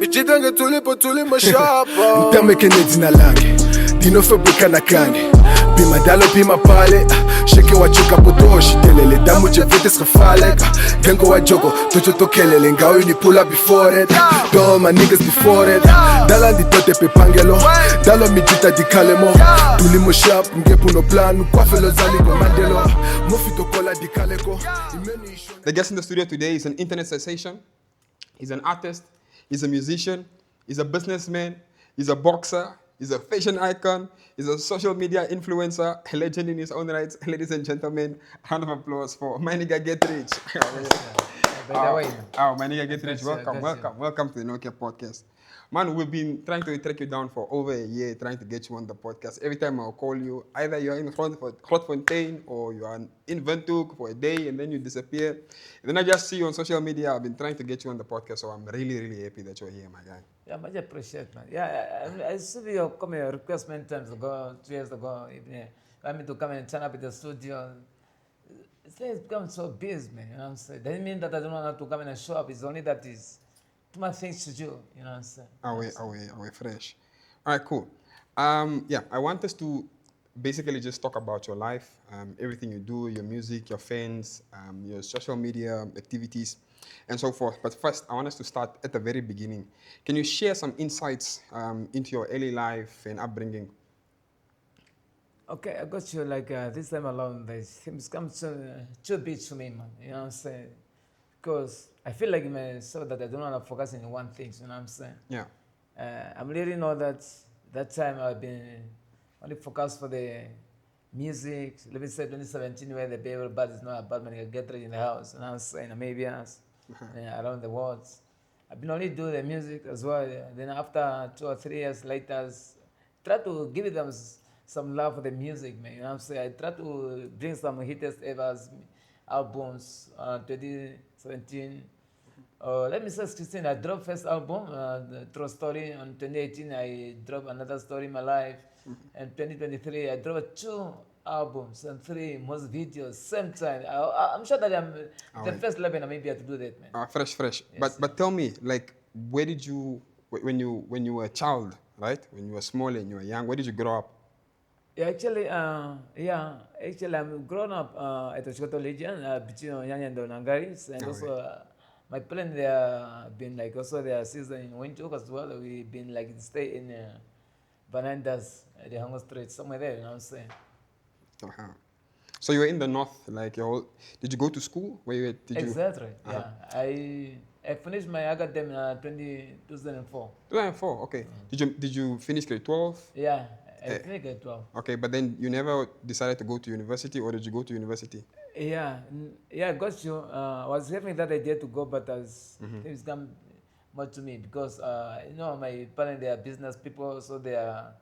Ichitanga tuli mashapa. Ntameke nedina lange Dino fabrika na kange Bima dalo bima pale Sheke wachuka potoshi Telele damu jevete skafale Gengo wa jogo Tocho tokelele Ngao ni pull up before it Don't my niggas before it Dala di tote pe pangelo Dalo mijita di kalemo Tuli mo sharp Ngepu no plan Kwa felo zali kwa mandelo Mofito kola di kaleko. The guest in the studio today is an internet sensation. He's an artist. He's a musician. He's a businessman. He's a boxer. He's a fashion icon. He's a social media influencer. A legend in his own right. Ladies and gentlemen, a round of applause for my nigga Get Rich. My nigga Get Rich, welcome to the Nokia podcast. Man, we've been trying to track you down for over a year, trying to get you on the podcast. Every time I'll call you, either you're in Grootfontein or you are in Windhoek for a day and then you disappear. And then I just see you on social media. I've been trying to get you on the podcast, so I'm really, really happy that you're here, my guy. Yeah, much appreciate, man. Yeah, I saw your request many times ago, 2 years ago. I mean to come and turn up at the studio. It's become so busy, man. You know what I'm saying? Doesn't mean that I don't want to come and show up. It's only that is too much things to do. You know what I'm saying? Away, fresh. All right, cool. I want us to basically just talk about your life, everything you do, your music, your fans, your social media activities, and so forth. But first, I want us to start at the very beginning. Can you share some insights into your early life and upbringing? Okay, I got you. Like this time alone, things come too big to me, man. You know what I'm saying? Because I feel like so that I don't want to focus on one thing. You know what I'm saying? Yeah. I'm really know that time I've been only focused for the music. Let me say 2017 where the baby bad is not about when I get ready in the house. You know what I'm saying? Namibians, around the world. I've been only doing the music as well. Then after 2 or 3 years later, try to give them some love for the music, man. You know what I'm saying? I try to bring some hittest ever albums 2017. Let me say 16, I dropped first album, the True Story. On 2018, I dropped another story in my life. And 2023, I dropped 2 albums and 3 most videos same time. I'm sure that I'm the first level in Namibia to do that, man. Fresh. Yes, But tell me, like, where did you, when you were a child, right? When you were small and you were young, where did you grow up? Yeah, actually, I'm grown up at the Shoto region between Nyanya and Donangaris, and also my plan there been like also their season in Windhoek as well. We've been like stay in Banandas at the Hunger Street somewhere there. You know what I'm saying? So you were in the north, like did you go to school? Exactly. Yeah, I finished my academy in 2004. 2004, okay. Did you finish grade 12? Yeah. I think grade 12. Okay, but then you never decided to go to university, or did you go to university? Yeah, I got you. I was having that idea to go, but things come more to me because my parents, they are business people, so they are.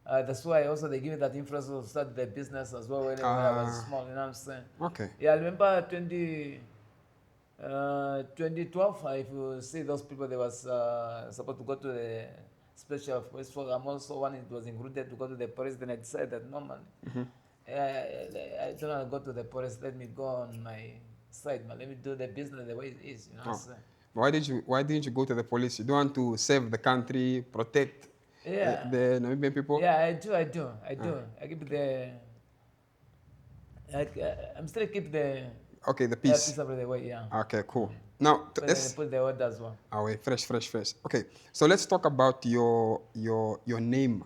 That's why also they give me that influence to start their business as well when I was small. You know what I'm saying? Okay. Yeah, I remember 2012. If you see those people, they was supposed to go to the special force. I'm also one it was included to go to the forest. Then I decided that no man, I don't want to go to the forest. Let me go on my side, man. Let me do the business the way it is. You know what I'm saying? Why didn't you go to the police? You don't want to save the country, protect the Namibian people? Yeah, I do. I keep I'm still keep the the peace. Peace over the way. Yeah. Okay, cool. Now, let's put the order as well. Fresh. Okay, so let's talk about your name,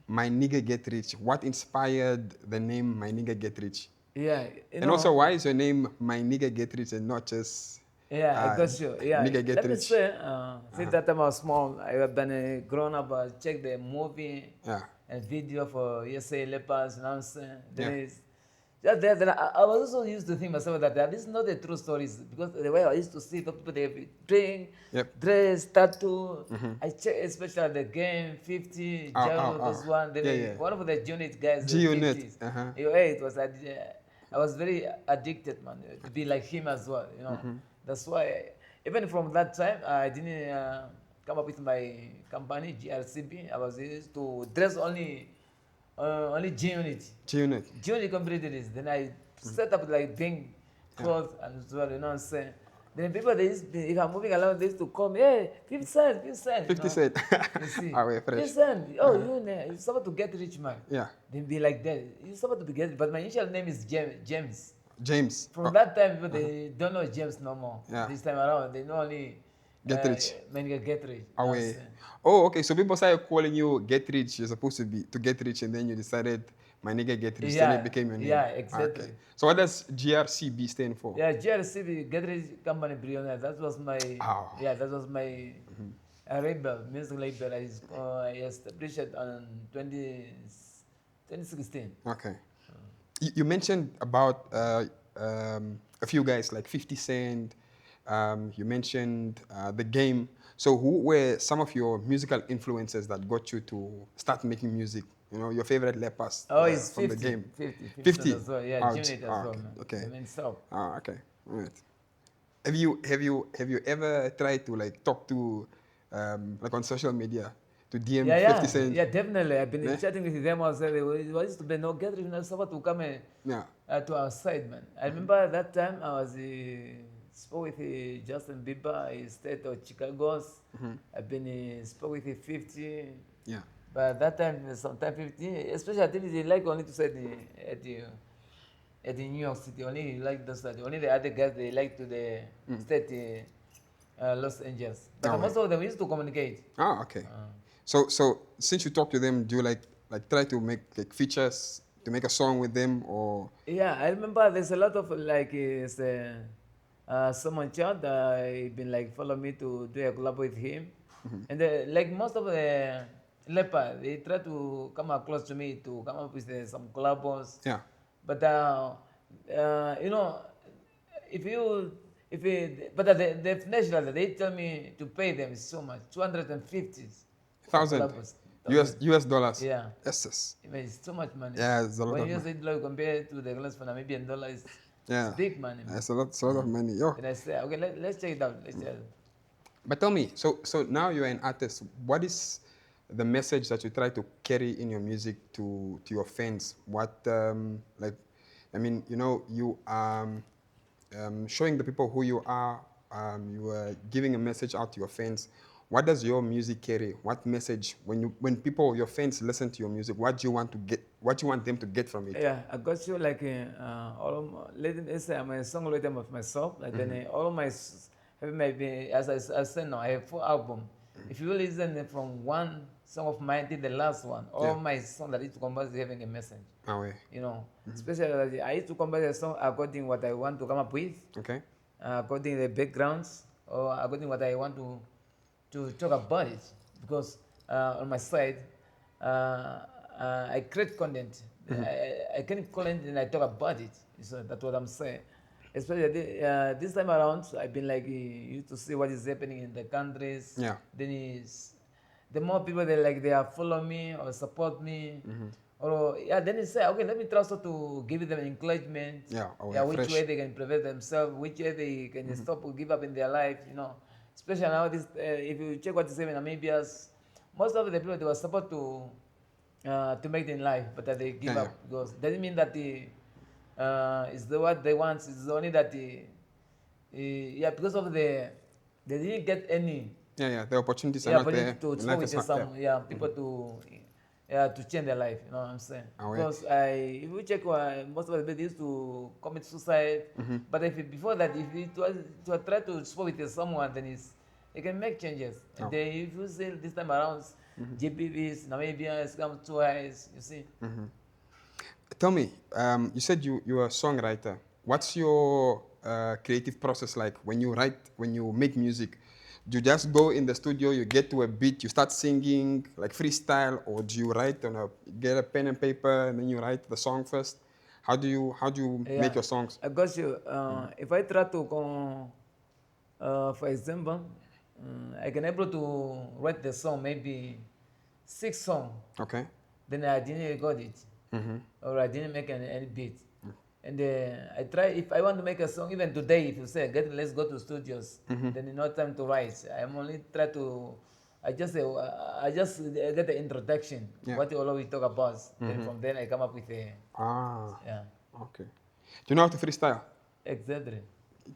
My Nigga Get Rich. What inspired the name My Nigga Get Rich? Yeah, and also, why is your name My Nigga Get Rich and not just I got you. Yeah, Nigga Get let Rich? Me say, since that time I was small, I have been grown up. I checked the movie and video for USA Lepers. You know what I'm saying? Then I was also used to think myself that this is not the true stories because the way I used to see the people they drink, dress, tattoo. I check especially the game 50, Jaro, this one. Then one of the unit guys. G-Unit. It was I was very addicted, man, to be like him as well. You know, that's why even from that time I didn't come up with my company GRCB. I was used to dress only G-Unit. G-Unit completed this. Then I set up like being clothes and as well, you know what I'm saying? Then people, if I'm moving along, they used to call me, hey, 50 cent, 50 cent. 50 cent. You see, Ah, ouais, 50 fresh. cent. Oh, you're supposed to get rich, man. Yeah. Then be like that. You're supposed to be get rich. But my initial name is James. James. From Oh, that time, people, they don't know James no more. Yeah. This time around, they know only Get rich. man get rich. Ah, You know what I'm ouais. saying? Oh, okay. So people started calling you Get Rich. You're supposed to be to get rich, and then you decided my nigga Get Rich. Then it became your name. Yeah, Ah, exactly. okay. So what does GRCB stand for? Yeah, GRCB, Get Rich Company Billionaire. That was my, Oh. yeah, that was my label, music label. I established it on 2016. Okay. You mentioned about a few guys like 50 Cent. You mentioned the game. So who were some of your musical influences that got you to start making music? You know, your favorite rappers Oh, it's from 50, the game. 50, 50 50. as well. Yeah, Oh, Unit as well, okay. man. Okay. The main stuff. Ah, okay. All right. Have you ever tried to like talk to like on social media to DM Yeah, 50 yeah, Cent? yeah, definitely. I've been Yeah? chatting with them. I said, it used to be no Get Rich, not supposed to come Yeah. to our side, man. I remember that time I was spoke with Justin Bieber, he stayed at Chicago's. I've been spoke with 50. Yeah. But that time, sometime 50, especially I think they like only to say at the New York City, only like those, only the other guys they like to the state Los Angeles. But Oh, most of them used to communicate. Oh, okay. So since you talk to them, do you like try to make like features to make a song with them or Yeah, I remember there's a lot of like someone chat been like follow me to do a collab with him, and like most of the leper they try to come close to me to come up with some collabs. yeah? But you know, if it, but the financial that they tell me to pay them is so much, 250 for 1,000 collabs. US dollars. Yeah. Yes. I mean, it's too much money. Yeah, it's a lot When of you money. say like compare to the dollars for Namibian dollars, Yeah. it's big money. Man. It's a lot of money. Yo. Then I say, okay, let's check it out. Let's check it out. But tell me, so now you're an artist. What is the message that you try to carry in your music to your fans? What like, I mean, you know, you showing the people who you are. You are giving a message out to your fans. What does your music carry? What message when people your fans listen to your music? What do you want to get? What you want them to get from it? Yeah, I got you like all of let's say I'm a songwriter of myself. Like then all of my maybe as I said now, I have 4 albums. If you listen from one song of mine till the last one, all Yeah. my songs that used to compose is having a message. Ah, ouais. You know, especially like, I used to compose a song according what I want to come up with, Okay. according the backgrounds, or according what I want to talk about it. Because on my side, I create content. I create content and I talk about it. So that's what I'm saying. Especially this time around, I've been like used to see what is happening in the countries. Yeah. Then is the more people they are follow me or support me. Or yeah, then you say, okay, let me try also to give them encouragement. Yeah, Which fresh. way they can prevent themselves, which way they can stop or give up in their life, you know. Especially now, this if you check what is happening in Namibia, most of the people they were supposed to make it in life, but that they give Yeah, up because doesn't mean that is the what they want. It's only that yeah, because of they didn't get any Yeah. The opportunities are yeah, not but there. to The speak life with is not some there. yeah people to change their life. You know what I'm saying? Ah, ouais. Because if you check most of the people used to commit suicide, but if before that if it was to try to speak with someone, then it can make changes. And then if you see this time around, GPVs, Namibia has come twice. You see? Tell me, you said you're a songwriter. What's your creative process like when you make music? Do you just go in the studio, you get to a beat, you start singing like freestyle, or do you get a pen and paper and then you write the song first? How do you make your songs? I got you. If I try to for example, I can able to write the song maybe 6 songs. Okay. Then I didn't record it, or I didn't make any beat. And I try if I want to make a song even today. If you say let's go to studios, then no time to write. I'm only try to. I just get the introduction. Yeah. What you always talk about. Then from then I come up with a Ah, yeah okay. Do you know how to freestyle? exactly.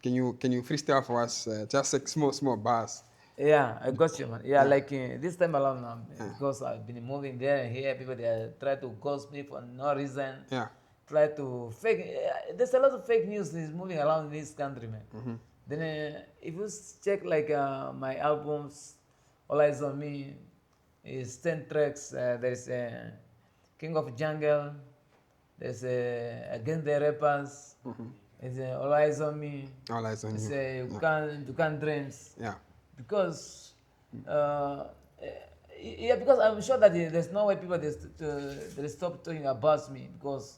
can you freestyle for us? Just like small bars. Yeah, I got you, man. Yeah, like this time around now, because I've been moving there and here, people they try to ghost me for no reason. Yeah. Try to fake. There's a lot of fake news is moving around in this country, man. Then if you check like my albums, All Eyes on Me is 10 tracks. There's King of Jungle. There's Against the Rappers. There's All Eyes on Me. All eyes on There's you. You Can Dreams. Yeah. Because yeah, because I'm sure that there's no way people they stop talking about me because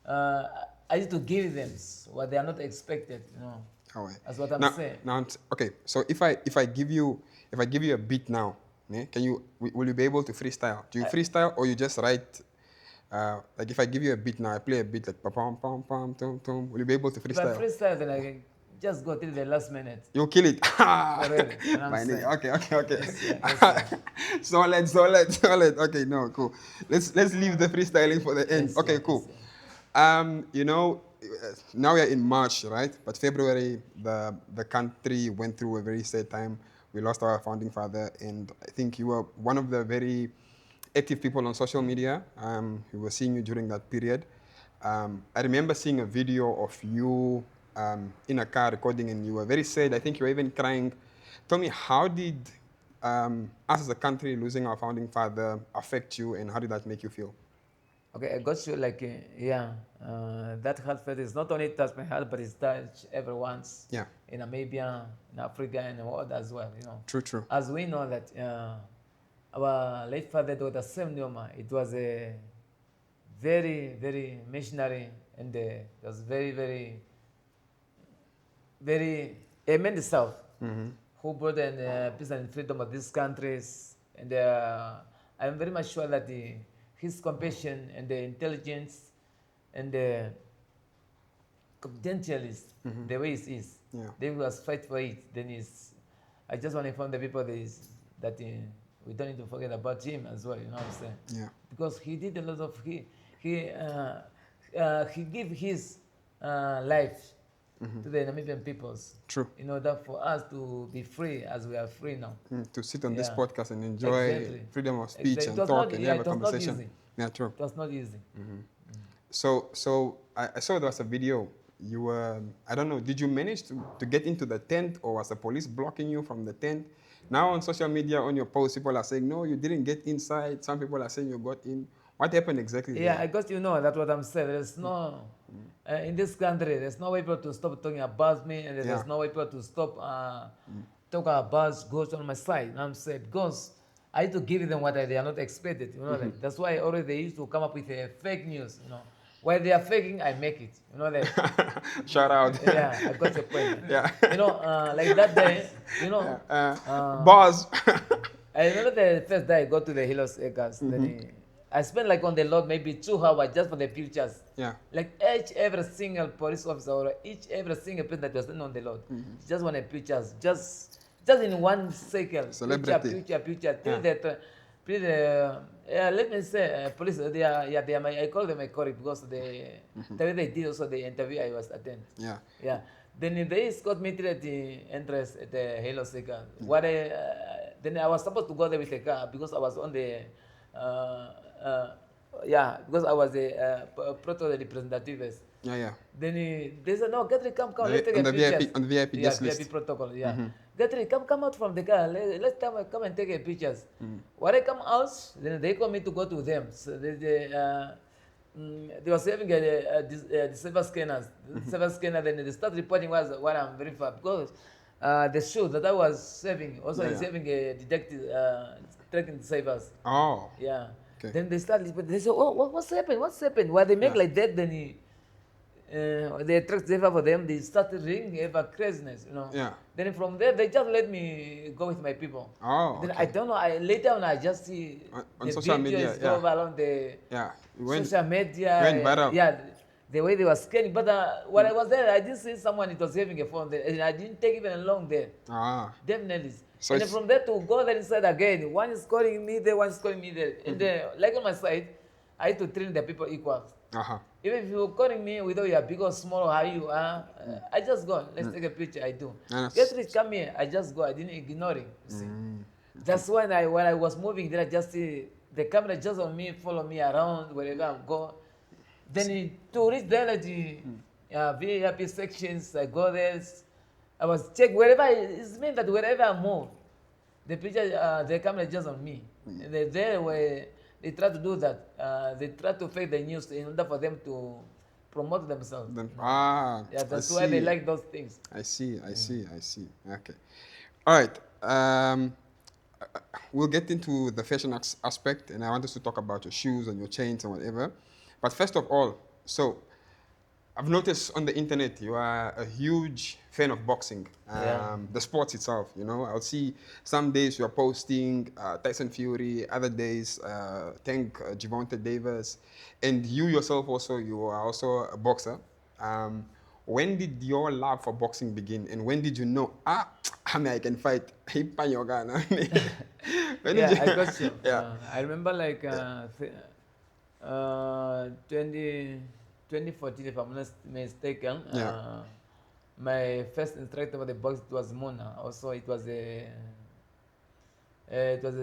I need to give them what they are not expected, you know. All right. That's what I'm now, saying. Now, okay. So if I give you a beat now, can you will you be able to freestyle? Do you freestyle or you just write? Like if I give you a beat now, I play a beat like pam pam pam tum tum. Will you be able to If I freestyle? freestyle, then I can just go till the last minute. You'll kill it. Already, you know what I'm My saying? nigga. Okay. Yes, Solid. Okay, no, cool. Let's leave the freestyling for the end. Yes, Okay, yes, cool. yes, You know, now we are in March, right? But February, the country went through a very sad time. We lost our founding father, and I think you were one of the very active people on social media. We were seeing you during that period. I remember seeing a video of you in a car recording, and you were very sad. I think you were even crying. Tell me, how did us as a country losing our founding father affect you, and how did that make you feel? Okay, I got you like, that heartfelt is not only touched my heart, but it's touched everyone's Yeah. in Namibia, in Africa, and the world as well, you know. True. As we know that our late father, Dr. S02E03, it was a very, very missionary, and it was very amen the South, who brought in peace and freedom of these countries. And I'm very much sure that his compassion and the intelligence and the confidentialist, the way it is, Yeah. they was fight for it. Then I just want to inform the people that we don't need to forget about him as well. You know what I'm saying? Yeah. Because he did a lot of he gave his life to the Namibian peoples. True. In order for us to be free as we are free now. To sit on this Yeah. podcast and enjoy Exactly. freedom of speech Exactly. and It was talk not- and yeah, have a it was not conversation. easy. Yeah, true. It was not easy. So I saw there was a video. You were, I don't know, did you manage to get into the tent, or was the police blocking you from the tent? Now on social media, on your post, people are saying, no, you didn't get inside. Some people are saying you got in. What happened exactly Yeah, there? I got that's what I'm saying. There's no, in this country, there's no way people to stop talking about me, and there's Yeah. no way people to stop talking about ghosts on my side. You know what I'm saying? Because I need to give them what they are not expected. You know, like, that's why always they used to come up with fake news. You know, while they are faking, I make it. You know, like, Shout out. yeah, I got your point. Man. Yeah. You know, like that day, you know, Boss. I remember the first day I got to the Hilos Acres. Then I spent like on the road maybe 2 hours just for the pictures. Yeah. Like every single police officer or every single person that was standing on the road just wanted pictures, just in 1 second. Celebrity. Picture. Till let me say, police. They are I call them my colleague because the way they did also the interview I was attending. Yeah. Yeah. Then they escort me to the entrance at the Halo Seka. Then I was supposed to go there with a car because I was on the because I was the proto representative. Yeah. Then they said, no, Gatri, come, The- let's take on a the picture. VIP on the VIP Yeah, guest VIP list. protocol, yeah. Gatri, come out from the car. Let's come and take a pictures. When I come out, then they call me to go to them. So they was having the silver scanners. The silver scanner, then they start reporting what I'm very far because the shoe that I was saving also is having a detective tracking the savers. Oh. Yeah. Okay. Then they start. They say, "Oh, what's happened? What's happened?" Why they make like that? Then they attract saver for them. They start ringing ever craziness, you know. Yeah. Then from there, they just let me go with my people. Oh, Then okay. I don't know. Later on, I just see On the social media, videos yeah. go around the Yeah. You went, social media. went viral. Yeah, the way they were scanning. But when I was there, I didn't see someone. It was having a phone there, and I didn't take even long there. Definitely. So And then it's- from there to go there inside again, one is calling me there, one is calling me there. And like on my side, I had to treat the people equal. Uh-huh. Even if you're calling me, whether you are big or small or how you are, I just go. Let's take a picture. I do. Yes. Get rich, come here. I just go. I didn't ignore it. You see. That's when I was moving, then I just see the camera just on me, follow me around wherever I go. Then to reach the VIP sections, I go there. I was check wherever. It means that wherever I move, the picture, the camera is just on me. And they there where they try to do that. They try to fake the news in order for them to promote themselves. Yeah, that's why they like those things. I see. Okay. All right. We'll get into the fashion aspect, and I want us to talk about your shoes and your chains and whatever. But first of all, so I've noticed on the internet you are a huge fan of boxing, the sports itself. You know, I'll see some days you are posting Tyson Fury, other days Gervonta Davis, and you yourself also, you are also a boxer. When did your love for boxing begin, and when did you know, I mean, I can fight? When Yeah, did you? I got you. Yeah. I remember like 2014, if I'm not mistaken. Yeah. My first instructor for the box was Mona. Also, it was a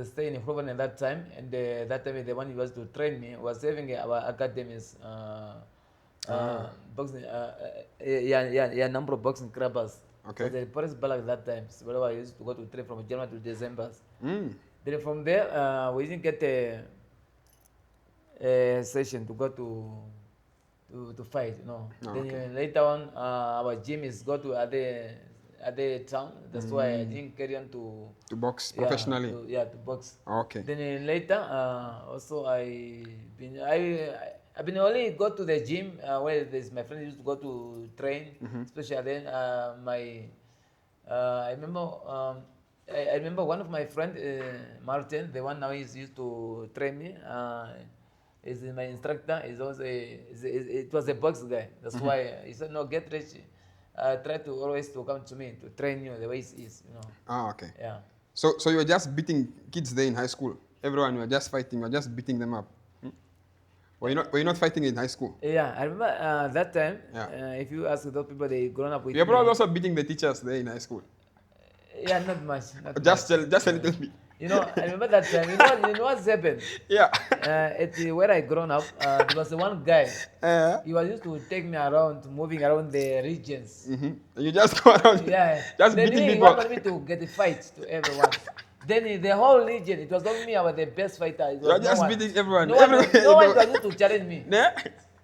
stay in Proven at that time, and that time the one who was to train me was having our academies. Boxing, number of boxing clubs. Okay. Was the Paris Ball at that time. So wherever I used to go to train from January to December. Mm. Then from there, we didn't get a session to go to fight, you know. Then later on, our gym is go to other town. That's why I didn't carry on to box professionally. To box. Okay. Then later, also I've been only go to the gym where there's my friend used to go to train, especially then I remember one of my friend Martin, the one now is used to train me. Is my instructor. Is also it was a box guy. That's why he said no, get rich. Try to always to come to me to train you the way it is, you know. Okay. Yeah. So you were just beating kids there in high school. Everyone, you were just fighting. You were just beating them up. Were you not fighting in high school? Yeah, I remember that time. Yeah. If you ask those people, they grown up with. You're me. probably also beating the teachers there in high school. Yeah, not much. Just a little bit. You know, I remember that time. You know what's happened? Yeah. Where I grown up, there was one guy. He was used to take me around, moving around the regions. You just go around. Yeah. Just then beating he people. wanted me to get a fight to everyone. Then the whole region, it was only me. I was the best fighter. You're just beating everyone. No one was used to challenge me. Yeah.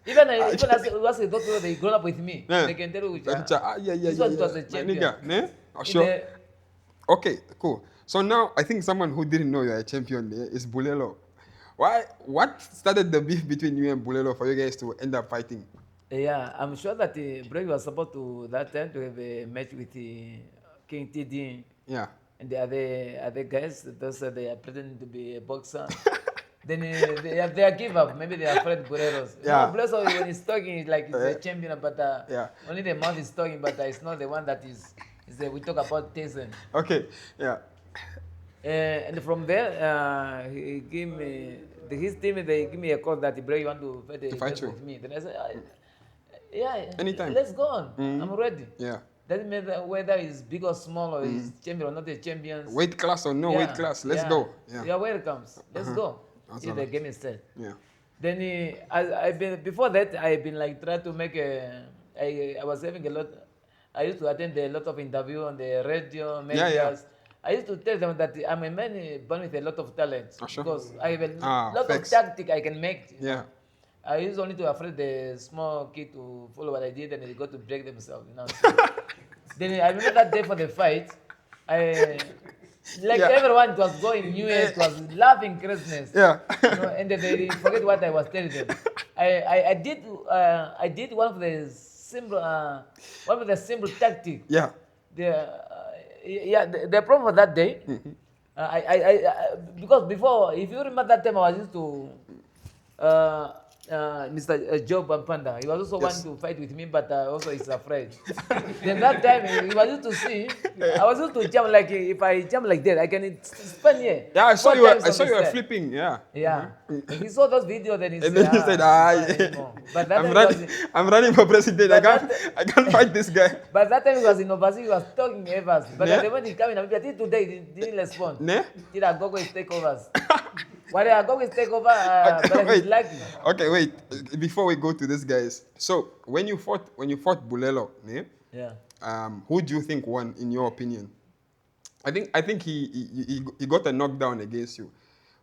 Even as those people they grown up with me, they can tell you which this one was a champion. Yeah. Sure. Okay, cool. So now I think someone who didn't know you're a champion there is Bulelo. What started the beef between you and Bulelo for you guys to end up fighting? Yeah, I'm sure that Breezy was supposed to that time to have a match with King TD. Yeah. And the other guys, those they are pretending to be a boxer. Then they are give up. Maybe they are afraid Buleros. Yeah. No, Bulelo when he's talking, it's like he's a champion, but only the mouth is talking, but it's not the one that is we talk about Tyson. Okay. Yeah. And from there, he gave me his team. They give me a call that Breezy want to fight with me. Then I said, yeah, anytime. Let's go on. I'm ready. Yeah. Doesn't matter whether it's big or small or is champion or not a champion. Weight class or no weight class, let's go. Yeah. You're welcome. Let's go. That's The game is set. Yeah. Then I've been before that I've been like trying to make I was having a lot. I used to attend a lot of interview on the radio, media. Yeah. I used to tell them that I'm a man born with a lot of talent Sure. because I have a lot facts. of tactic I can make. Yeah. I used only to afraid the small kid to follow what I did and they got to break themselves. You know. Then I remember that day for the fight, everyone was going New Year, it was laughing craziness. Yeah. You know, and they forget what I was telling them. I did one of the simple tactic. Yeah. The problem for that day, because before, if you remember that time, I was used to Mr. Joe Bampanda. He was also wanting to fight with me, but also he's afraid. Then that time he was used to see. I was used to jump like if I jump like that, I can spend here. Yeah, I saw 4 you. times I on saw the you were step. flipping. Yeah. Yeah. If he saw those videos, then he And said, then you said, anymore. But that I'm time running. he was, I'm running for president. but that, I can't fight this guy. but that time he was in Obasi, he was talking Evers. But Ne? then when he came in, until today, he didn't respond. Ne? Till Agogo is takeovers. While Agogo is takeover, Okay, but he's wait. lucky. Okay, wait. Before we go to this, guys. So when you fought Bulelo, ne? Yeah. Who do you think won, in your opinion? I think he got a knockdown against you.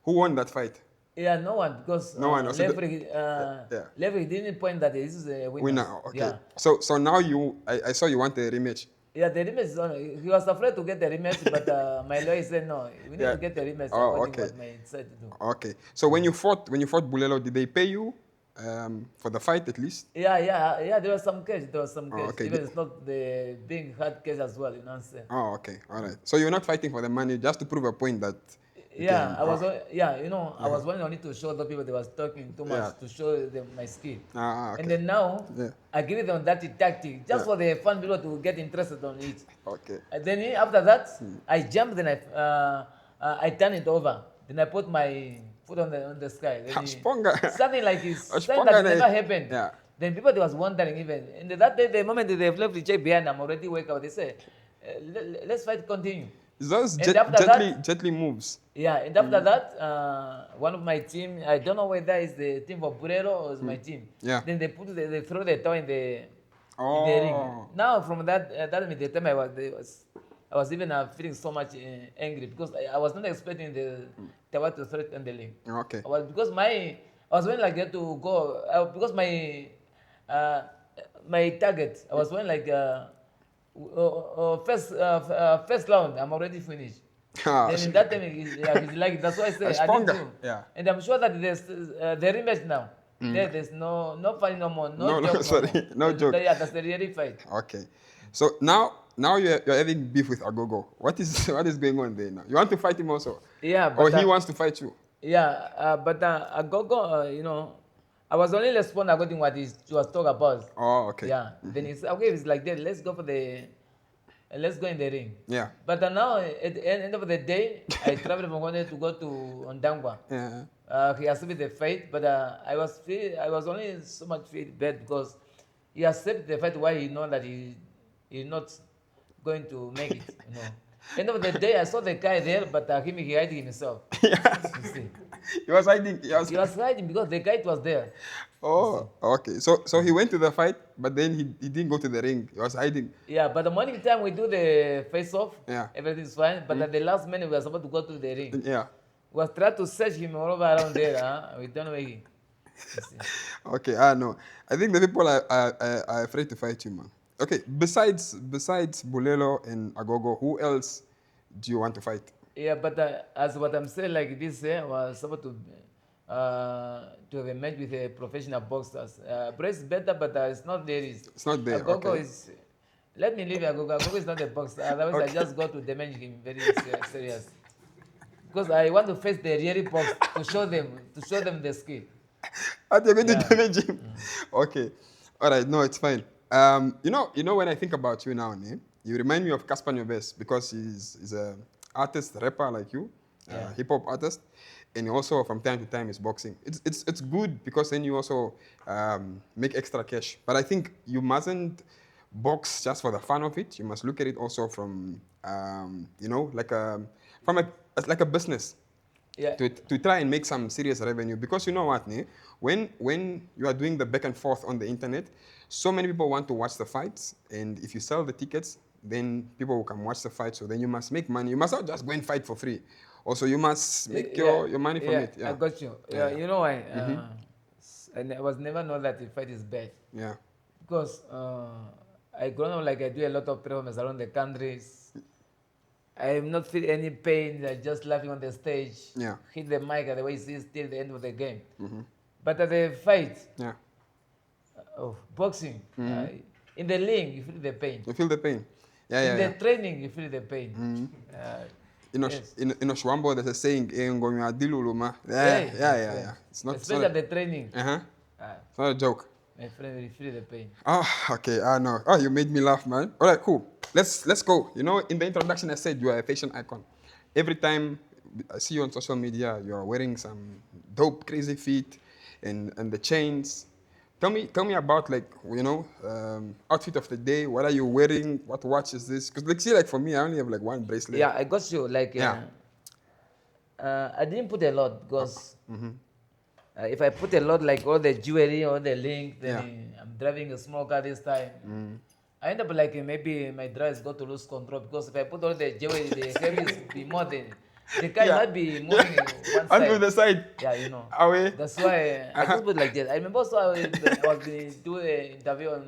Who won that fight? Yeah, no one, because No one. So yeah. Leverage didn't point that this is a winner. Winner. Okay. Yeah. So now I saw you want a rematch. Yeah, the rematch is on. He was afraid to get the rematch, but my lawyer said no. We need Yeah. to get the rematch. Oh, according to okay. what my side to do. Okay. So when you fought Bulelo, did they pay you for the fight at least? Yeah. There was some cash. Oh, okay. Even it's not the big hard case as well. You know what I'm saying? Oh, okay. All right. So you're not fighting for the money, just to prove a point that. Yeah, I was. Oh. I was wanting only to show the people they was talking too much Yeah. to show them my skill. Okay. And then now Yeah. I give them that tactic just Yeah. for the fun people to get interested on it. Okay. And then after that, I jumped. Then I turn it over. Then I put my foot on the sky. Then Sponga. something like this. Something Sponga that never happened. Yeah. Then people they was wondering even. And that day, the moment they left the check behind, I'm already wake up. They say, let's fight continue. Those And after gently moves. Yeah, and after that, one of my team, I don't know whether it's the team for Bulelo or it's my team. Yeah. Then they throw the toy in the Oh. ring. Now from that the time I was even feeling so much angry because I was not expecting the tower to throw it in the ring. Okay. Because I was when like to go because my target I was when like first round I'm already finished. Then in that time, he's like, that's why I say I need to. Yeah. And I'm sure that there's the rematch now. There's no fight no more, no No, joke sorry, more. no joke. Yeah, that's the real fight. Okay. So now you're having beef with Agogo. What is going on there now? You want to fight him also? Yeah, Or but he wants to fight you? yeah, but Agogo, I was only responding according to what he was talking about. Oh, okay. Yeah. Then he said, okay, it's like that. Let's go in the ring. Yeah. But now, at the end of the day, I traveled from Gonde to go to Ondangwa. Yeah. He accepted the fight, but I was only so much feel bad because he accepted the fight while he know that he's not going to make it. End of the day, I saw the guy there, but he hiding himself. You see. He was hiding. He was hiding because the guy was there. Oh, okay. So he went to the fight, but then he didn't go to the ring. He was hiding. Yeah, but the morning time we do the face-off, Yeah. everything's fine. But at the last minute, we were supposed to go to the ring. Yeah. We was trying to search him all over around there. We don't know where he. Okay. No. I think the people are afraid to fight you, man. Okay. Besides Bulelo and Agogo, who else do you want to fight? Yeah, but as what I'm saying, like this, was supposed to have a match with a professional boxers. Breezy is better, but it's not there. It's not there. Agogo Okay. is. Let me leave Agogo. Agogo is not a boxer. Otherwise, I just go to damage him very serious. Because I want to face the real box to show them the skill. Are you going to Yeah. damage him? Okay. All right. No, it's fine. You know when I think about you now, you remind me of Casper Nyovest because he's a artist, rapper like you, Yeah. hip hop artist, and he also from time to time is boxing. It's good because then you also make extra cash. But I think you mustn't box just for the fun of it. You must look at it also from like a business. Yeah. To try and make some serious revenue. Because you know what, when you are doing the back and forth on the internet, so many people want to watch the fights, and if you sell the tickets, then people will come watch the fight. So then you must make money. You must not just go and fight for free. Also, you must make your money from it. Yeah, I got you. Yeah. You know why? I was never know that the fight is bad. Yeah. Because I grown up like I do a lot of performances around the countries. I am not feel any pain, like just laughing on the stage. Yeah. Hit the mic at the way it is till the end of the game. But at the fight Yeah. of boxing, in the ring, you feel the pain. You feel the pain. Yeah, In yeah, the yeah. training, you feel the pain. Yes. In Oshwambo, there's a saying, "Eh, ngonywa diluluma." Yeah, Yeah. It's not. Especially at the training. Uh-huh. It's not a joke. My friend will feel the pain. Oh, okay. I know. Oh, you made me laugh, man. All right, cool. Let's go. You know, in the introduction, I said you are a fashion icon. Every time I see you on social media, you are wearing some dope, crazy feet, and the chains. Tell me about like outfit of the day. What are you wearing? What watch is this? Because like, see, like for me, I only have like one bracelet. Yeah, I got you. Like, Yeah. I didn't put a lot because if I put a lot, like all the jewelry, all the link, then I'm driving a small car this time. I end up like maybe my driver's got to lose control because if I put all the jewelry, the heavies be more than the car Yeah. might be moving one Onto side. the side. Yeah, you know. Away. That's why I just put like that. I remember also I was doing an interview on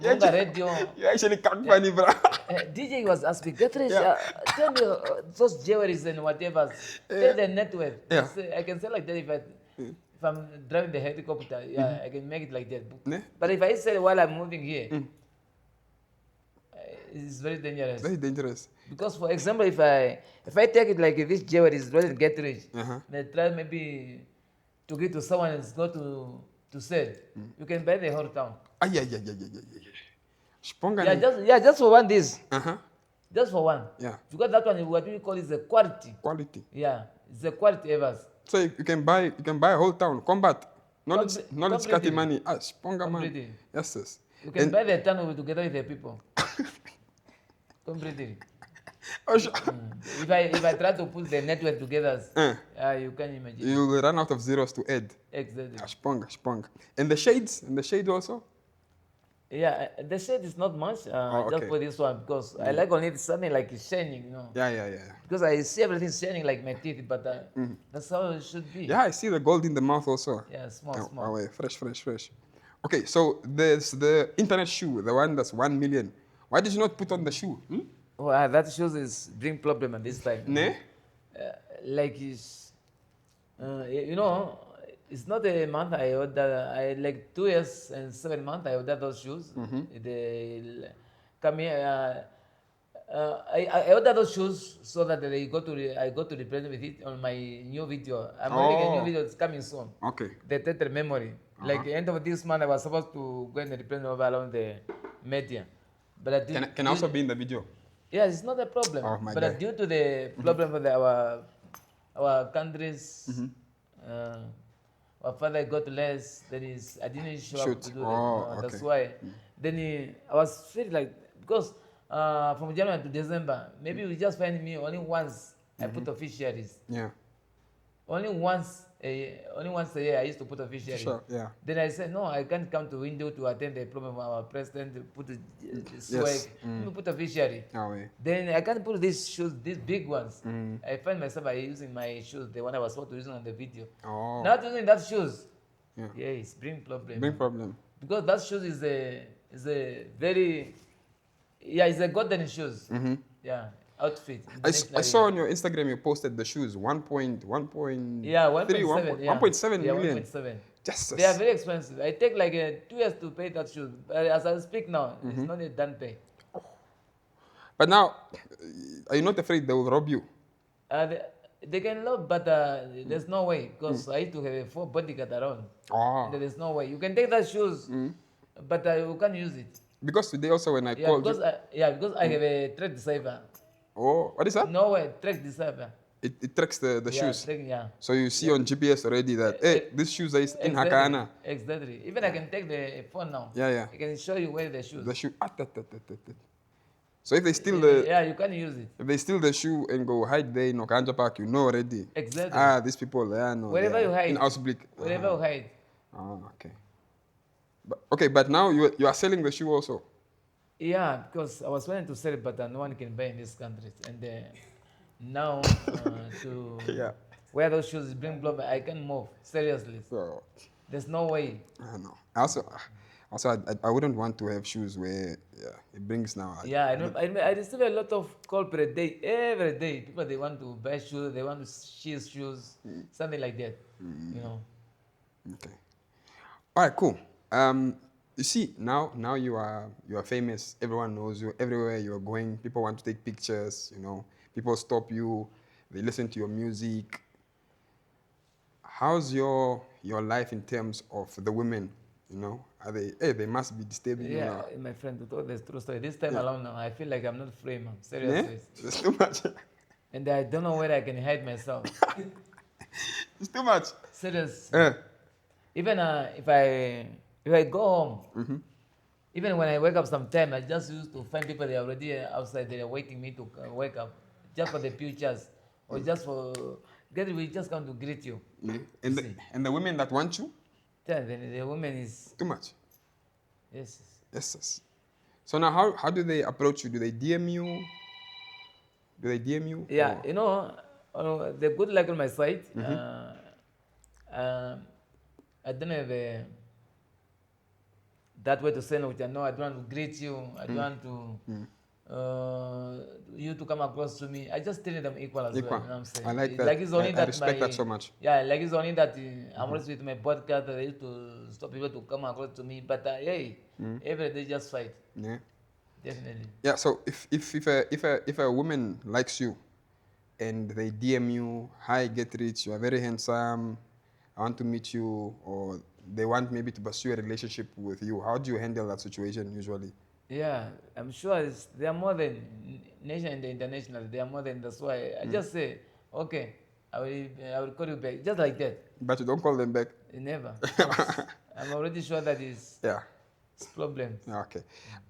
Munga Radio. You actually can't funny, bro. DJ was asking, Gatrish, Yeah. tell me those jewelries and whatever. Tell the net worth. Yeah. I can say like that if I'm driving the helicopter, yeah, I can make it like that. Ne? But if I say while I'm moving here, it's very dangerous. Very dangerous. Because for example, if I take it like this jewelry is ready to get rich, Uh-huh. they try maybe to give to someone else, go to sell. You can buy the whole town. Ah, yeah. Sponga. Yeah, just for one this. Uh-huh. Just for one. Yeah. Because that one, what we call is the quality. Quality. Yeah, it's the quality evers. So you can buy a whole town. Combat. Knowledge Completely. cutting money. Ah, Sponga man. Completely. Yes. You can And- buy the town together with the people. Completely. Oh, sure. If I try to put the network together, you can imagine. You will run out of zeros to add. Exactly. Ah, Sponga. And the shades? Also? Yeah, the shade is not much. Oh, Just okay. for this one because I like only something like it's shining, you know. Yeah. Because I see everything shining like my teeth, but that's how it should be. Yeah, I see the gold in the mouth also. Yeah, small. Oh, wait, fresh. Okay, so there's the internet shoe, the one that's 1 million. Why did you not put on the shoe? Oh, that shows is bring problem at this time. Ne? Like it's, you know, it's not a month I order. I like 2 years and 7 months I ordered those shoes. They come here. I ordered those shoes so that I got to represent with it on my new video. I'm making a new video. It's coming soon. Okay. The theater memory. Like the end of this month, I was supposed to go and represent over along the media, but I did, Can also be in the video. yeah, it's not a problem. Oh, my but God. due to the problem of our countries, our father got less. I didn't show up Shoot. to do Oh, that. That's okay. why. I was feeling like because from January to December, maybe you just find me only once. I put officiaries. Yeah. Only once a year I used to put officiaries. Sure, yeah. Then I said, no, I can't come to window to attend the program of our president to put the swag. Yes. Let me put officiary. Oh, wait. Then I can't put these shoes, these big ones. I find myself using my shoes, the one I was supposed to use on the video. Oh. Not using that shoes. Yeah. Yeah, it's bring problem. Big problem. Because that shoes is a very, it's a golden shoes. Yeah, outfit. I saw on your Instagram you posted the shoes 1.3, 1.7. 1.7 Yeah, million. 1.7. Jesus. They are very expensive. I take like 2 years to pay that shoes. But as I speak now, it's not a done pay. But now, are you not afraid they will rob you? They can love, but there's no way because I used to have 4 bodyguards around. Oh. And there's no way. You can take that shoes, but you can't use it. Because today also when I Yeah, called because you, because I have a track decipher. oh, what is that? No way, track decipher. It tracks the Yeah, shoes. yeah. So you see on GPS already that, hey, this shoes is in Hakana. Exactly. Even I can take the phone now. Yeah. I can show you where the shoes. The shoe. So if they steal the Yeah, you can use it. if they steal the shoe and go hide there in Okanja Park, you know already. Exactly. These people, they are no. Wherever they are you hide. in Ausblick. Wherever you hide. Oh, okay. But now you are selling the shoe also. Yeah, because I was planning to sell it, but no one can buy in this country. And now to Yeah. wear those shoes bring problem. I can move seriously. So There's no way. I know. Also, I wouldn't want to have shoes where it brings now. Yeah, I receive a lot of call per day. Every day, people they want to buy shoes, they want to shear shoes, something like that. You know. Okay. All right. Cool. You see, now you are famous. Everyone knows you. Everywhere you are going, people want to take pictures. You know, people stop you. They listen to your music. How's your your life in terms of the women? You know, are they? Hey, they must be disturbing you now. Yeah, my friend, to tell the true story. This time Yeah. alone now, I feel like I'm not free, man. Yeah, Seriously. it's too much. And I don't know where I can hide myself. It's too much. Serious. Eh. Even if I go home, even when I wake up sometime, I just used to find people they are already outside. They are waiting me to wake up, just for the pictures, or just for we just come to greet you. Yeah. You see, And the women that want you, then the woman is too much. yes. Yes, yes. So now, how do they approach you? Do they DM you? Do they DM you? Yeah, Or? you know, the good luck on my side. I don't have that way to say no. No, I don't want to greet you. I don't want to you to come across to me. I just treat them equal as well. Equal. You know what I'm saying? I like It's that. like it's only I that respect that so much. yeah, like it's only that I'm always with my podcast. I used to stop people to come across to me, but hey, every day just fight. Yeah. Definitely. Yeah. So if a woman likes you, and they DM you, hi, get rich, you are very handsome, I want to meet you, or they want maybe to pursue a relationship with you, how do you handle that situation usually? Yeah, I'm sure they are more than nation and international. They are more than that's why I just say, okay, I will call you back just like that. But you don't call them back. Never, because I'm already sure that Yeah. it's problems. Yeah, okay.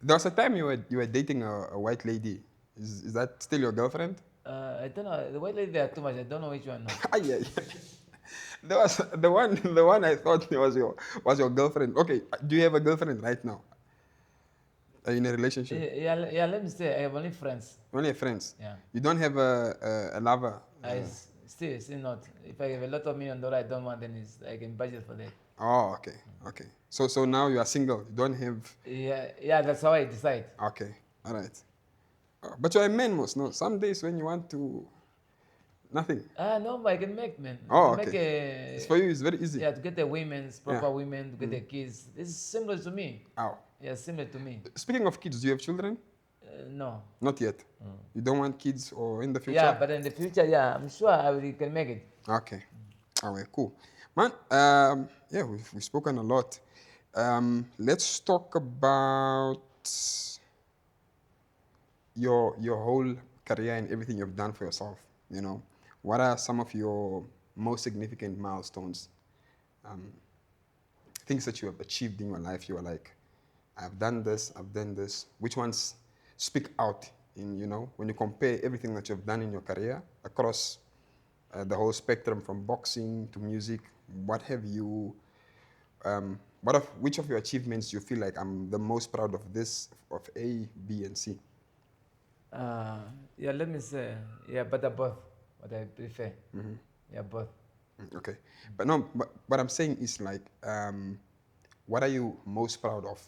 There was a time you were dating a white lady. Is that still your girlfriend? I don't know. The white lady there are too much. I don't know which one now. Ay, ay, ay. There was the one I thought was your girlfriend. Okay, do you have a girlfriend right now? Are you in a relationship? Yeah. Let me say, I have only friends. Only friends. Yeah. You don't have a lover. Still not. If I have a lot of $1 million, I don't want then I can budget for that. Oh, okay, okay. So now you are single. You don't have. Yeah. That's how I decide. Okay, all right. But you're a man, most no. Some days when you want to, nothing. No, but I can make, man. Oh, To make okay. a It's for you. It's very easy. yeah, to get the women's Yeah. proper women, to get the kids. This is similar to me. Ow. Yeah, similar to me. Speaking of kids, do you have children? No. Not yet. You don't want kids or in the future? Yeah, but in the future, yeah, I'm sure can make it. Okay. All right, cool. Man, yeah, we've spoken a lot. Let's talk about your whole career and everything you've done for yourself. You know, what are some of your most significant milestones? Things that you have achieved in your life. You are like, I've done this, I've done this. Which ones speak out in, when you compare everything that you've done in your career across the whole spectrum from boxing to music? What have you, which of your achievements do you feel like I'm the most proud of this, of A, B, and C? Yeah, let me say, yeah, but both. What I prefer. Yeah, both. Okay. But no, but what I'm saying is like, what are you most proud of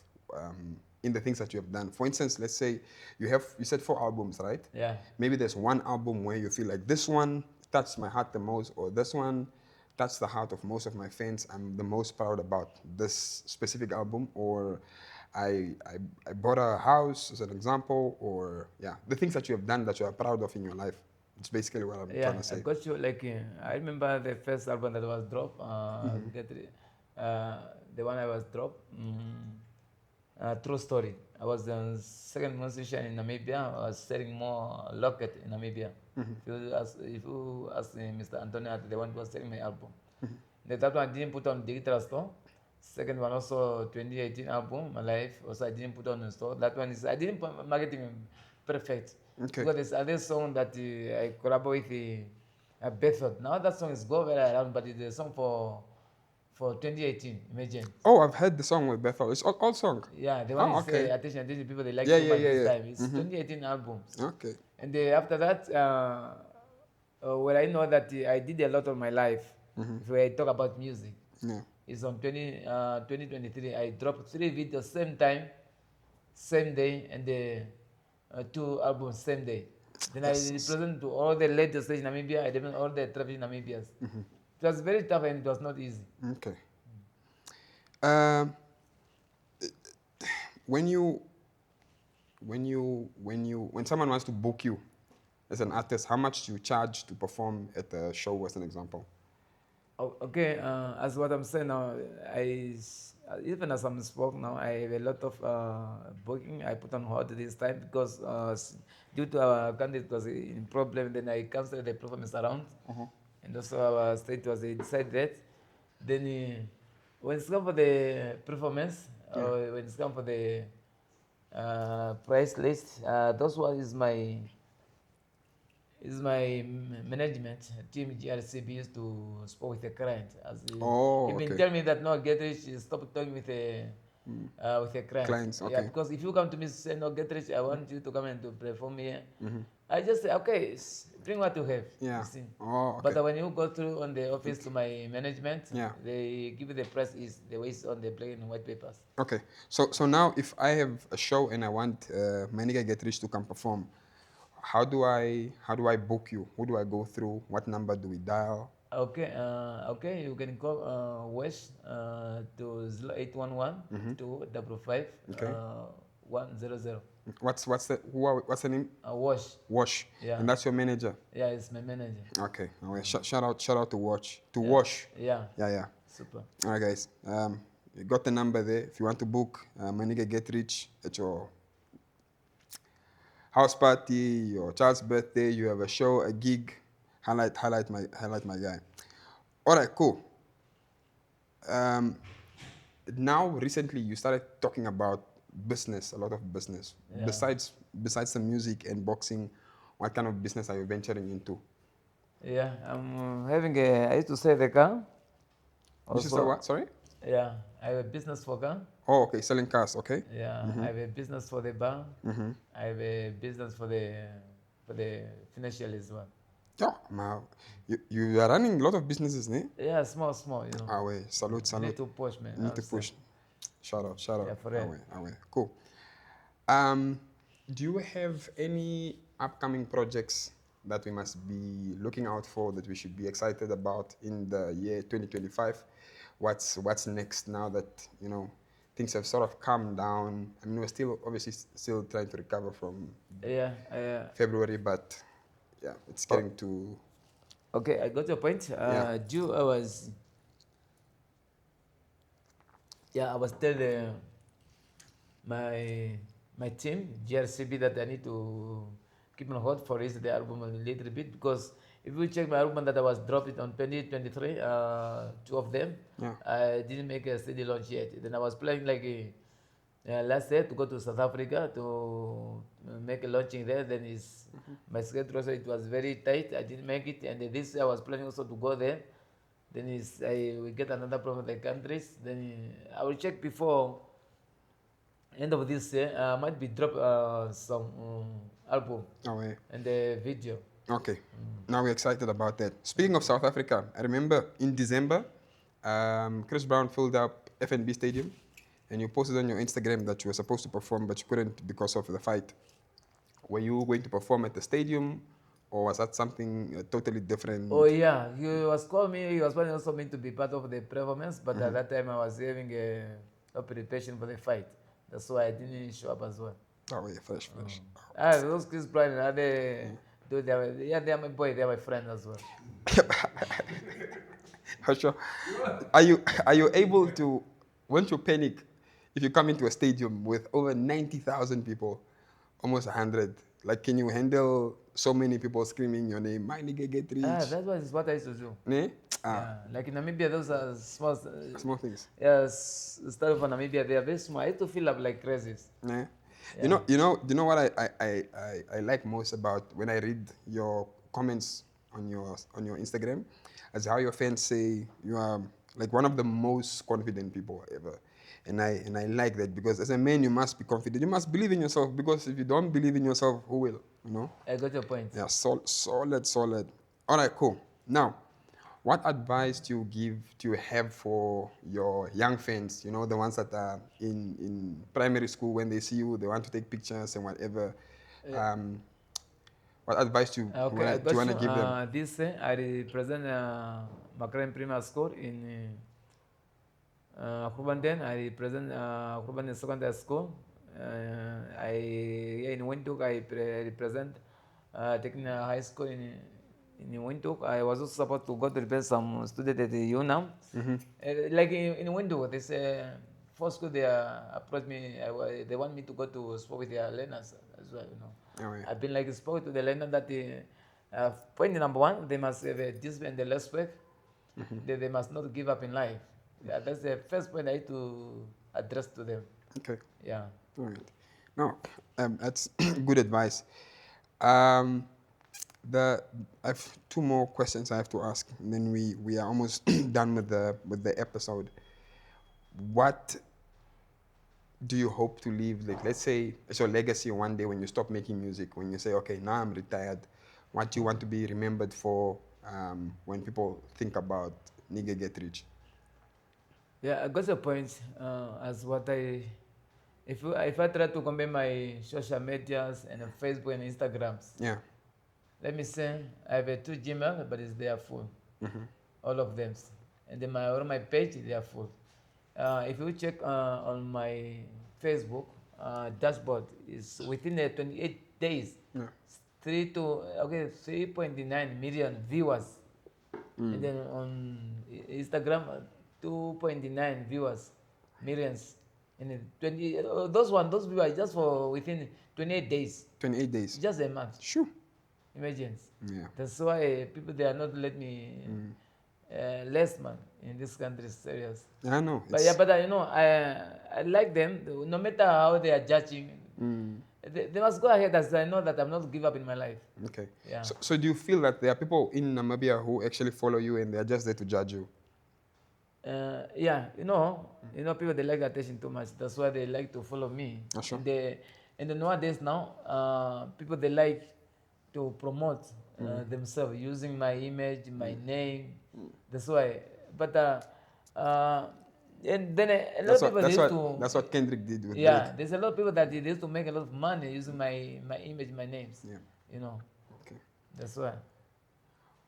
in the things that you have done? For instance, let's say you said 4 albums, right? Yeah. Maybe there's one album where you feel like this one touched my heart the most, or this one touched the heart of most of my fans. I'm the most proud about this specific album, or I bought a house as an example, or yeah, the things that you have done that you are proud of in your life. It's basically what I'm Yeah, trying to say. I got you. Like, I remember the first album that was dropped. The one I was dropped. True story. I was the second musician in Namibia. I was selling more locket in Namibia. If you ask Mr. Antonio, the one who was selling my album. That one I didn't put on digital store. Second one also 2018 album, My Life. Also I didn't put on the store. That one is I didn't put marketing perfect. Okay. Because there's other song that I collaborate with Bedford. Now that song is go very around, but it's a song for 2018. Imagine. Oh, I've heard the song with Bethel. It's all song. Yeah, the one Oh, is okay. attention people they like Yeah, too yeah, much yeah, this yeah. time. It's 2018 albums. Okay. And after that, when I know that I did a lot of my life, if I talk about music, Yeah. it's on 2023. I dropped 3 videos same time, same day, and the 2 albums same day. Then I represent to all the latest stage in Namibia. I represent all the traffic in Namibia. It was very tough and it was not easy. Okay. Um, when someone wants to book you as an artist, how much do you charge to perform at a show, as an example? Okay, as what I'm saying now, even as I'm spoke now, I have a lot of booking. I put on hold this time because due to our country it was in problem. Then I canceled the performance around, and also our state was decided that. Then when it's come for the performance, or when it's come for the price list, those one is my management team GRCB used to speak with the client. As Oh, he been okay. telling me that no, get rich, stop talking with a client. Clients, Yeah, okay. because if you come to me say no, get rich, I want you to come and to perform here. I just say okay, bring what you have. Yeah. You see. Oh, But okay. when you go through on the office to my management, Yeah. they give you the price is the way it's on the black and white papers. Okay. So now if I have a show and I want my nigga Get Rich to come perform, how do I book you? Who do I go through? What number do we dial? Okay, okay, you can call West to 0811 255 Okay. 100. What's the name? Wash. Wash. Yeah. And that's your manager. Yeah, it's my manager. Okay. All right. Shout out to Yeah. Wash. Yeah. Yeah, yeah. Super. All right, guys. You got the number there. If you want to book my nigga Get Rich at your house party, your child's birthday, you have a show, a gig, highlight my guy. All right, cool. Um, Now recently you started talking about business, a lot of business. Yeah. Besides the music and boxing, what kind of business are you venturing into? Yeah, I'm having I used to say the car. You should say Also, what? Sorry? yeah, I have a business for car. Oh, okay, selling cars, okay. Yeah, I have a business for the bar. I have a business for the financial as well. Yeah, you are running a lot of businesses, ne? Yeah, small, you know. Ah, way, salute, You need salute. to push, man. You need to push. Shout out. Yeah, for Ah, real. way, ah, way. Cool. Do you have any upcoming projects that we must be looking out for, that we should be excited about in the year 2025? What's next now that things have sort of calmed down? I mean, we're still obviously still trying to recover from Yeah, February, but yeah, it's getting to okay, I got your point. yeah. I was telling my my team GRCB that I need to keep on hold for the album a little bit because if you check my album that I was dropped on 2023, two of them, Yeah. I didn't make a steady launch yet. Then I was planning like last year to go to South Africa to make a launching there. Then my schedule also it was very tight. I didn't make it, and this year I was planning also to go there. Then I will get another from the countries. Then I will check before end of this year. Might be drop some album Oh, yeah. and the video. Okay. Now we're excited about that. Speaking of South Africa, I remember in December, Chris Brown filled up FNB Stadium, and you posted on your Instagram that you were supposed to perform, but you couldn't because of the fight. Were you going to perform at the stadium, or was that something totally different? Oh yeah, he was calling me. He was planning also me to be part of the performance, but at that time I was having a preparation for the fight. That's why I didn't show up as well. Oh, yeah, fresh. Those Chris Brown, they are my boy. They are my friend as well. For sure. Are you able to, won't you panic if you come into a stadium with over 90,000 people, almost 100? Like, can you handle so many people screaming your name? My nigga Get Rich. That was what I used to do. Ne? Yeah, like in Namibia, those are small. Small things. Start for Namibia, they are very small. I used to feel up like crazy. Ne? Yeah. You know what I like most about when I read your comments on your Instagram, as how your fans say you are like one of the most confident people ever. And I like that, because as a man you must be confident. You must believe in yourself, because if you don't believe in yourself, who will? You know? I got your point. Yeah, solid. All right, cool. Now, what advice do you have for your young fans? You know, the ones that are in primary school, when they see you, they want to take pictures and whatever. What advice Okay, I do you got want you. to give them? This I represent Makrem Prima School in Khubanden. I represent Khubanden Secondary School. In Windhoek, I represent Technical High School in Windhoek. I was also supposed to go to replace some student at the UNAM. Like in Windhoek, this for school they approached me. They want me to go to speak with their learners as well. Oh, yeah. I've been like spoke to the learner that point number one, they must have a discipline and the respect. They must not give up in life. Yeah, that's the first point I need to address to them. Okay. Yeah. All right. No, that's good advice. Um, I have two more questions I have to ask, and then we are almost done with the episode. What do you hope to leave? Like, let's say it's your legacy one day when you stop making music, when you say, okay, now I'm retired. What do you want to be remembered for when people think about nigga get rich? Yeah, I got your point. As what if I try to compare my social medias and Facebook and Instagrams, Yeah. let me say I have a two Gmail, but it's they are full, all of them, and then on my page they are full. If you check on my Facebook dashboard, is within the 28 days, Yeah. 3.9 million viewers, and then on Instagram 2.9 viewers millions, and then 20 those viewers just for within 28 days, 28 days. just a month. Sure. Imagine. Yeah. That's why people they are not let me less man in this country serious. I know. But yeah, but I like them. No matter how they are judging, they must go ahead as I know that I'm not give up in my life. Okay. Yeah. So do you feel that there are people in Namibia who actually follow you and they are just there to judge you? Yeah, people they like attention too much. That's why they like to follow me. Oh, sure. And nowadays now, people they like to promote themselves using my image, my name. That's why. But and then a lot of people they used to. That's what Kendrick did with Yeah, Drake. there's a lot of people that they used to make a lot of money using my image, my names. Yeah. You know, Okay. that's why.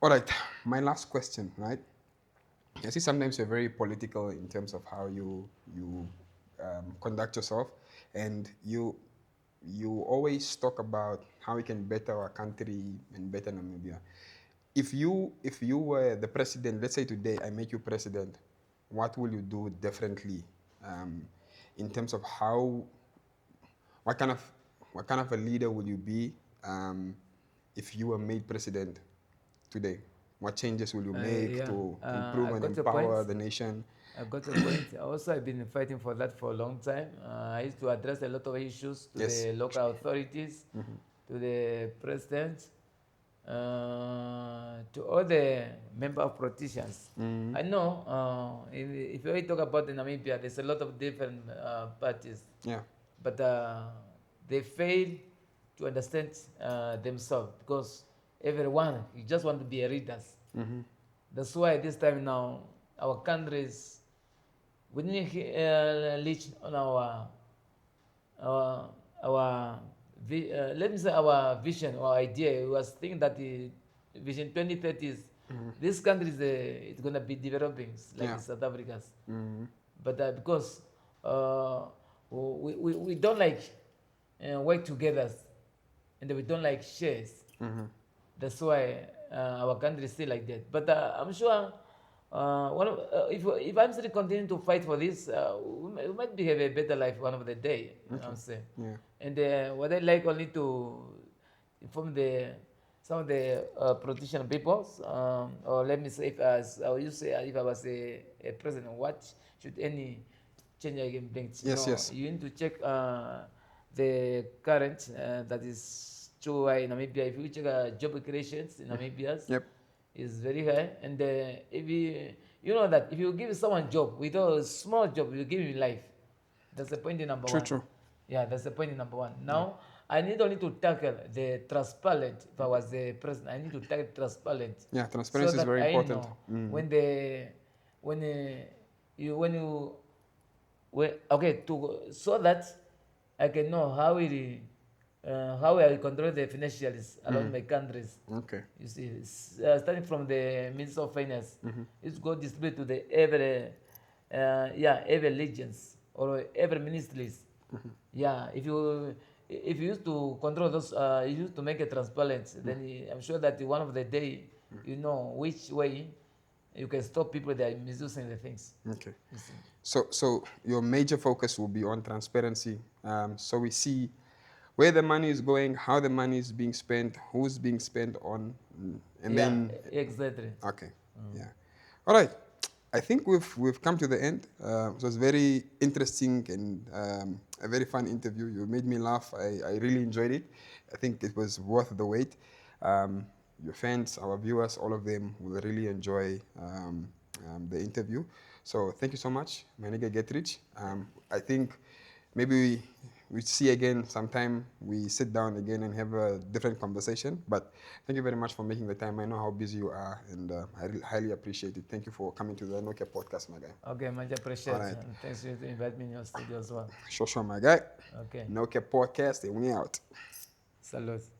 All right. My last question, right? I see sometimes you're very political in terms of how you conduct yourself, and you always talk about how we can better our country and better Namibia. If you were the president, let's say today I make you president, what will you do differently in terms of what kind of a leader will you be if you were made president today? What changes will you make Yeah. to I improve and got your empower point. the nation? I got your point. Also, I've been fighting for that for a long time. I used to address a lot of issues to Yes. the local authorities, to the president, to all the member of politicians. I know if you talk about the Namibia, there's a lot of different parties, Yeah. but they fail to understand themselves because everyone you just want to be a leaders. That's why this time now our countries we didn't reach on let me say our vision or idea. We was thinking that the vision 2030 is this country is it's gonna be developing like Yeah. South Africa's. But because we don't like work together and we don't like shares. That's why our country is still like that. But I'm sure if I'm still continuing to fight for this, we might be have a better life one of the day. You know what I'm saying? Yeah. And what I like only to inform some of the politician peoples, or let me say, if as I used to say, if I was a president, what should any change I can bring? Yes, yes. You need to check the current that is true in Namibia. If you check job creations in Namibia, Yep. is very high. And if you know that if you give someone job with a small job, you give him life. That's the point in number True, one. true. Yeah, that's the point in number one. Now I need only to tackle the transparent. If I was the president, I need to tackle transparent. Yeah, transparency is that very I important. know when you okay to so that I can know how I control the financials around my countries. Okay. You see, starting from the Minister of Finance, it's go distribute to the every legions or every ministries. Yeah, if you used to control those, you used to make it transparent, then I'm sure that one of the day you know which way you can stop people that are misusing the things. Okay. You see. So your major focus will be on transparency. So we see where the money is going, how the money is being spent, who's being spent on, and Yeah, then exactly. okay, yeah. All right. I think we've come to the end. It was very interesting and a very fun interview. You made me laugh. I really enjoyed it. I think it was worth the wait. Your fans, our viewers, all of them will really enjoy the interview. So thank you so much, my nigga Get Rich. I think maybe we see again sometime. We sit down again and have a different conversation. But thank you very much for making the time. I know how busy you are, and I really highly appreciate it. Thank you for coming to the Nokia podcast, my guy. Okay, much appreciated. Alright. And thanks you to invite me in your studio as well. Sure, my guy. Okay. Nokia podcast, and we out. Salute.